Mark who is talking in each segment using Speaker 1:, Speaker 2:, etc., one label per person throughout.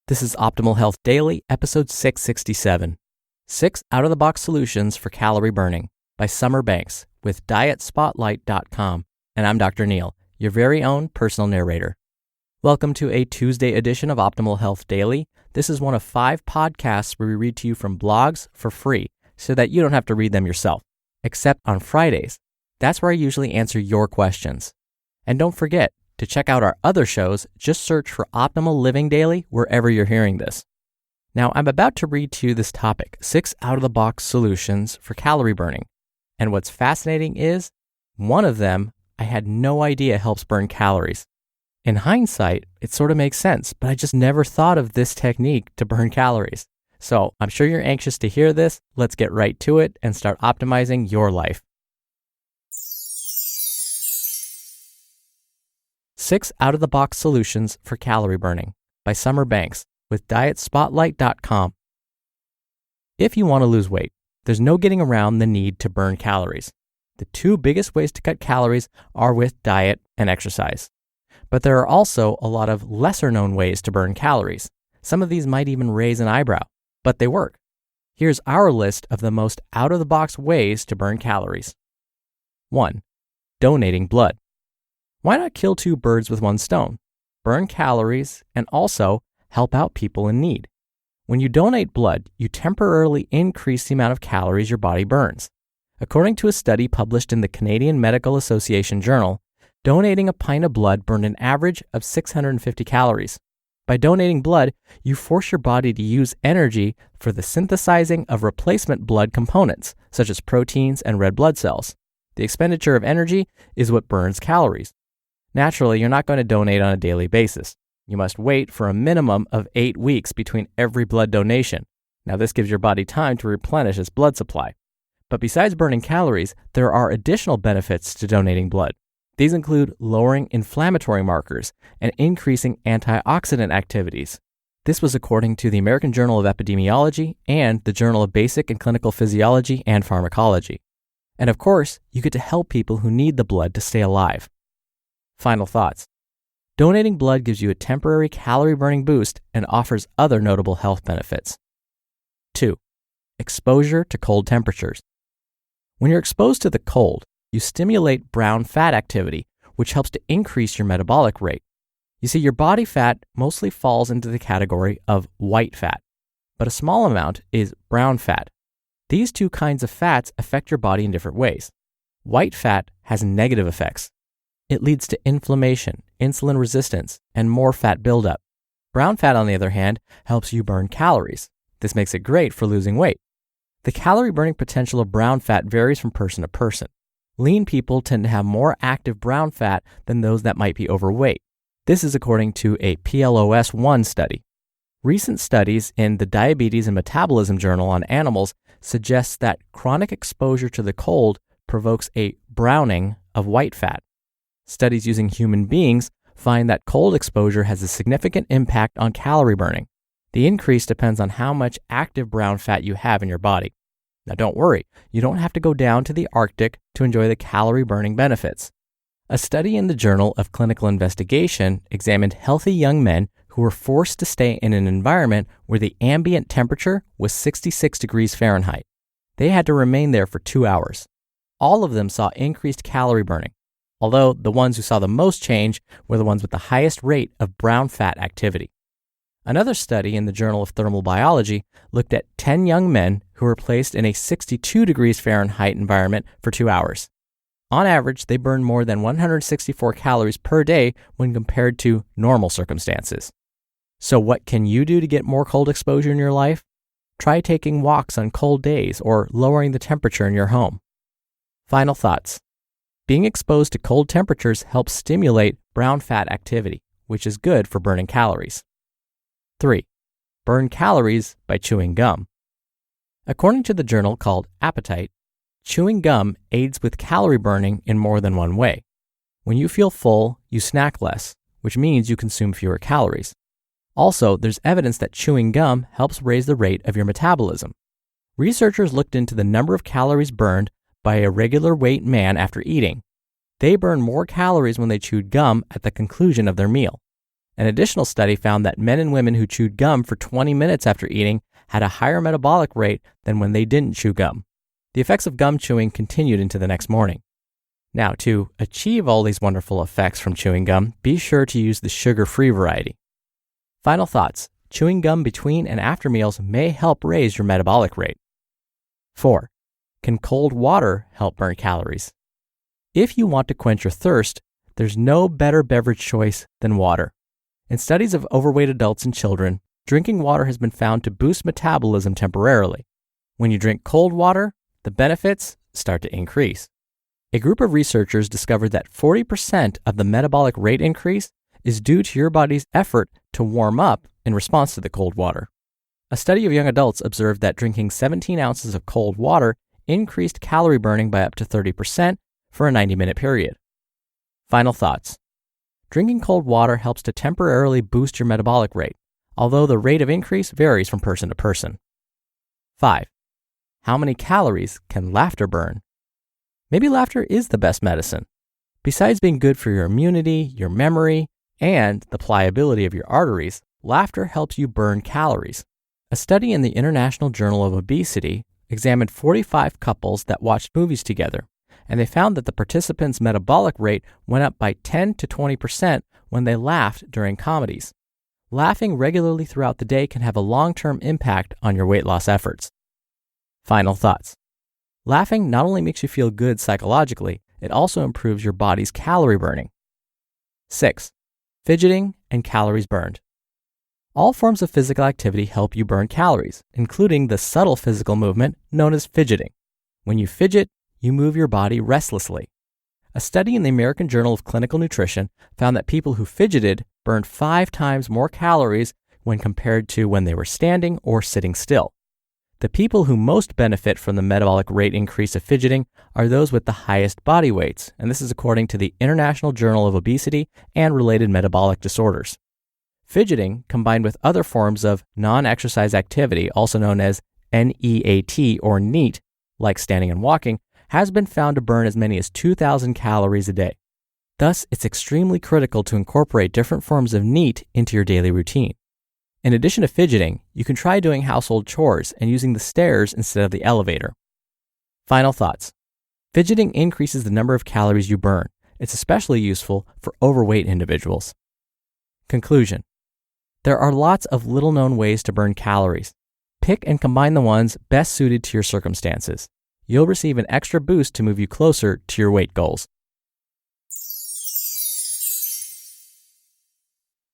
Speaker 1: This is Optimal Health Daily, episode 667. 6 Out-of-the-Box Solutions for Calorie Burning by Summer Banks with DietSpotlight.com. And I'm Dr. Neil, your very own personal narrator. Welcome to a Tuesday edition of Optimal Health Daily. This is one of 5 podcasts where we read to you from blogs for free so that you don't have to read them yourself, except on Fridays. That's where I usually answer your questions. And don't forget, to check out our other shows, just search for Optimal Living Daily wherever you're hearing this. Now, I'm about to read to you this topic, 6 out-of-the-box solutions for calorie burning. And what's fascinating is, one of them I had no idea helps burn calories. In hindsight, it sort of makes sense, but I just never thought of this technique to burn calories. So I'm sure you're anxious to hear this. Let's get right to it and start optimizing your life. 6 Out-of-the-Box Solutions for Calorie Burning by Summer Banks with DietSpotlight.com. If you want to lose weight, there's no getting around the need to burn calories. The 2 biggest ways to cut calories are with diet and exercise. But there are also a lot of lesser-known ways to burn calories. Some of these might even raise an eyebrow, but they work. Here's our list of the most out-of-the-box ways to burn calories. 1. Donating blood. Why not kill 2 birds with 1 stone? Burn calories and also help out people in need. When you donate blood, you temporarily increase the amount of calories your body burns. According to a study published in the Canadian Medical Association Journal, donating a pint of blood burned an average of 650 calories. By donating blood, you force your body to use energy for the synthesizing of replacement blood components, such as proteins and red blood cells. The expenditure of energy is what burns calories. Naturally, you're not going to donate on a daily basis. You must wait for a minimum of 8 weeks between every blood donation. Now, this gives your body time to replenish its blood supply. But besides burning calories, there are additional benefits to donating blood. These include lowering inflammatory markers and increasing antioxidant activities. This was according to the American Journal of Epidemiology and the Journal of Basic and Clinical Physiology and Pharmacology. And of course, you get to help people who need the blood to stay alive. Final thoughts. Donating blood gives you a temporary calorie-burning boost and offers other notable health benefits. 2. Exposure to cold temperatures. When you're exposed to the cold, you stimulate brown fat activity, which helps to increase your metabolic rate. You see, your body fat mostly falls into the category of white fat, but a small amount is brown fat. These 2 kinds of fats affect your body in different ways. White fat has negative effects. It leads to inflammation, insulin resistance, and more fat buildup. Brown fat, on the other hand, helps you burn calories. This makes it great for losing weight. The calorie burning potential of brown fat varies from person to person. Lean people tend to have more active brown fat than those that might be overweight. This is according to a PLOS1 study. Recent studies in the Diabetes and Metabolism Journal on animals suggest that chronic exposure to the cold provokes a browning of white fat. Studies using human beings find that cold exposure has a significant impact on calorie burning. The increase depends on how much active brown fat you have in your body. Now don't worry, you don't have to go down to the Arctic to enjoy the calorie burning benefits. A study in the Journal of Clinical Investigation examined healthy young men who were forced to stay in an environment where the ambient temperature was 66 degrees Fahrenheit. They had to remain there for 2 hours. All of them saw increased calorie burning, although the ones who saw the most change were the ones with the highest rate of brown fat activity. Another study in the Journal of Thermal Biology looked at 10 young men who were placed in a 62 degrees Fahrenheit environment for 2 hours. On average, they burned more than 164 calories per day when compared to normal circumstances. So what can you do to get more cold exposure in your life? Try taking walks on cold days or lowering the temperature in your home. Final thoughts. Being exposed to cold temperatures helps stimulate brown fat activity, which is good for burning calories. 3. Burn calories by chewing gum. According to the journal called Appetite, chewing gum aids with calorie burning in more than one way. When you feel full, you snack less, which means you consume fewer calories. Also, there's evidence that chewing gum helps raise the rate of your metabolism. Researchers looked into the number of calories burned by a regular weight man after eating. They burned more calories when they chewed gum at the conclusion of their meal. An additional study found that men and women who chewed gum for 20 minutes after eating had a higher metabolic rate than when they didn't chew gum. The effects of gum chewing continued into the next morning. Now, to achieve all these wonderful effects from chewing gum, be sure to use the sugar-free variety. Final thoughts. Chewing gum between and after meals may help raise your metabolic rate. 4. Can cold water help burn calories? If you want to quench your thirst, there's no better beverage choice than water. In studies of overweight adults and children, drinking water has been found to boost metabolism temporarily. When you drink cold water, the benefits start to increase. A group of researchers discovered that 40% of the metabolic rate increase is due to your body's effort to warm up in response to the cold water. A study of young adults observed that drinking 17 ounces of cold water increased calorie burning by up to 30% for a 90-minute period. Final thoughts. Drinking cold water helps to temporarily boost your metabolic rate, although the rate of increase varies from person to person. 5. How many calories can laughter burn? Maybe laughter is the best medicine. Besides being good for your immunity, your memory, and the pliability of your arteries, laughter helps you burn calories. A study in the International Journal of Obesity examined 45 couples that watched movies together, and they found that the participants' metabolic rate went up by 10 to 20% when they laughed during comedies. Laughing regularly throughout the day can have a long-term impact on your weight loss efforts. Final thoughts. Laughing not only makes you feel good psychologically, it also improves your body's calorie burning. 6. Fidgeting and calories burned. All forms of physical activity help you burn calories, including the subtle physical movement known as fidgeting. When you fidget, you move your body restlessly. A study in the American Journal of Clinical Nutrition found that people who fidgeted burned 5 times more calories when compared to when they were standing or sitting still. The people who most benefit from the metabolic rate increase of fidgeting are those with the highest body weights, and this is according to the International Journal of Obesity and Related Metabolic Disorders. Fidgeting, combined with other forms of non-exercise activity, also known as NEAT or NEAT, like standing and walking, has been found to burn as many as 2,000 calories a day. Thus, it's extremely critical to incorporate different forms of NEAT into your daily routine. In addition to fidgeting, you can try doing household chores and using the stairs instead of the elevator. Final thoughts. Fidgeting increases the number of calories you burn. It's especially useful for overweight individuals. Conclusion. There are lots of little-known ways to burn calories. Pick and combine the ones best suited to your circumstances. You'll receive an extra boost to move you closer to your weight goals.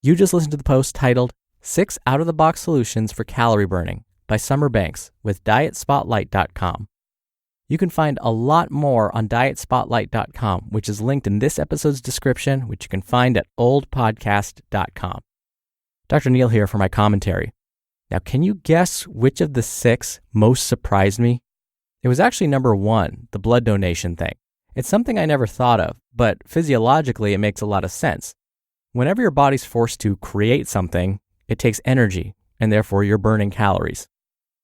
Speaker 1: You just listened to the post titled 6 Out-of-the-Box Solutions for Calorie Burning by Summer Banks with DietSpotlight.com. You can find a lot more on DietSpotlight.com, which is linked in this episode's description, which you can find at oldpodcast.com. Dr. Neil here for my commentary. Now, can you guess which of the 6 most surprised me? It was actually number 1, the blood donation thing. It's something I never thought of, but physiologically it makes a lot of sense. Whenever your body's forced to create something, it takes energy, and therefore you're burning calories.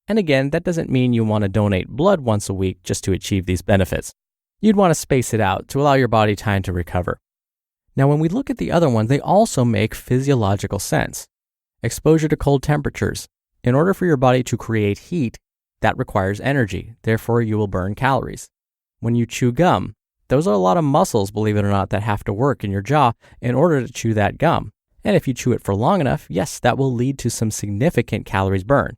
Speaker 1: And again, that doesn't mean you want to donate blood once a week just to achieve these benefits. You'd want to space it out to allow your body time to recover. Now, when we look at the other ones, they also make physiological sense. Exposure to cold temperatures. In order for your body to create heat, that requires energy. Therefore, you will burn calories. When you chew gum, those are a lot of muscles, believe it or not, that have to work in your jaw in order to chew that gum. And if you chew it for long enough, yes, that will lead to some significant calories burned.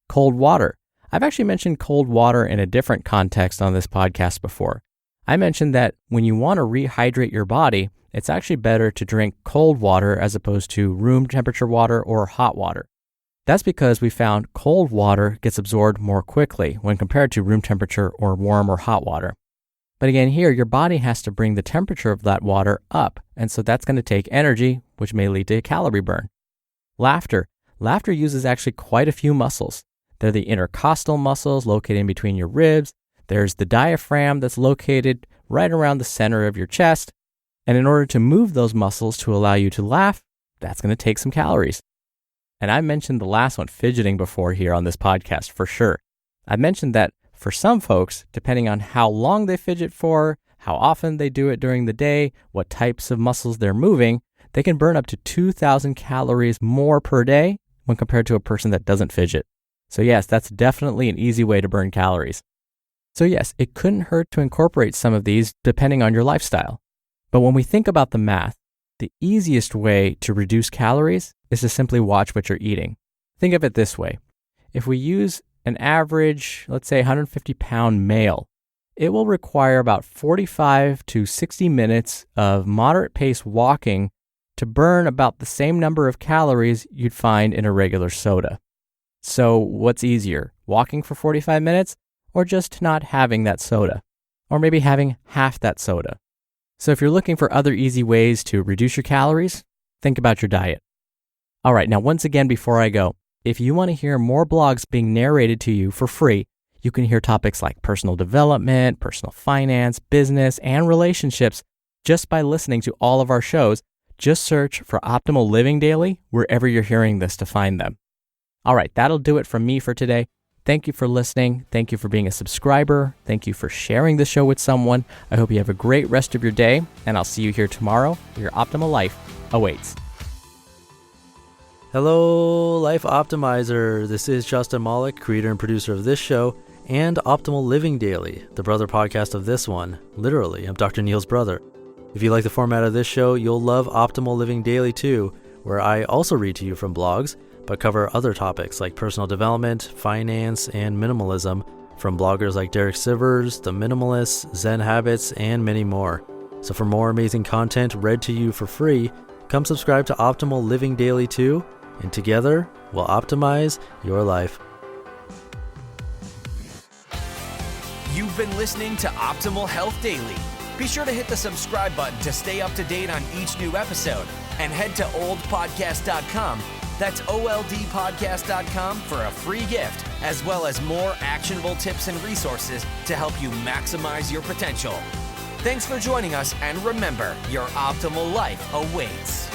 Speaker 1: Cold water. I've actually mentioned cold water in a different context on this podcast before. I mentioned that when you want to rehydrate your body, it's actually better to drink cold water as opposed to room temperature water or hot water. That's because we found cold water gets absorbed more quickly when compared to room temperature or warm or hot water. But again, here, your body has to bring the temperature of that water up, and so that's going to take energy, which may lead to a calorie burn. Laughter. Laughter uses actually quite a few muscles. They're the intercostal muscles located in between your ribs. There's the diaphragm that's located right around the center of your chest. And in order to move those muscles to allow you to laugh, that's going to take some calories. And I mentioned the last one, fidgeting, before here on this podcast for sure. I mentioned that for some folks, depending on how long they fidget for, how often they do it during the day, what types of muscles they're moving, they can burn up to 2,000 calories more per day when compared to a person that doesn't fidget. So yes, that's definitely an easy way to burn calories. So yes, it couldn't hurt to incorporate some of these depending on your lifestyle. But when we think about the math, the easiest way to reduce calories is to simply watch what you're eating. Think of it this way. If we use an average, let's say 150-pound male, it will require about 45 to 60 minutes of moderate pace walking to burn about the same number of calories you'd find in a regular soda. So what's easier, walking for 45 minutes or just not having that soda? Or maybe having half that soda? So if you're looking for other easy ways to reduce your calories, think about your diet. All right, now once again before I go, if you want to hear more blogs being narrated to you for free, you can hear topics like personal development, personal finance, business, and relationships just by listening to all of our shows. Just search for Optimal Living Daily wherever you're hearing this to find them. All right, that'll do it from me for today. Thank you for listening. Thank you for being a subscriber. Thank you for sharing the show with someone. I hope you have a great rest of your day, and I'll see you here tomorrow where your optimal life awaits.
Speaker 2: Hello, Life Optimizer. This is Justin Malik, creator and producer of this show and Optimal Living Daily, the brother podcast of this one. Literally, I'm Dr. Neil's brother. If you like the format of this show, you'll love Optimal Living Daily too, where I also read to you from blogs, but cover other topics like personal development, finance, and minimalism from bloggers like Derek Sivers, The Minimalists, Zen Habits, and many more. So for more amazing content read to you for free, come subscribe to Optimal Living Daily too, and together we'll optimize your life.
Speaker 3: You've been listening to Optimal Health Daily. Be sure to hit the subscribe button to stay up to date on each new episode, and head to oldpodcast.com. That's oldpodcast.com for a free gift, as well as more actionable tips and resources to help you maximize your potential. Thanks for joining us, and remember, your optimal life awaits.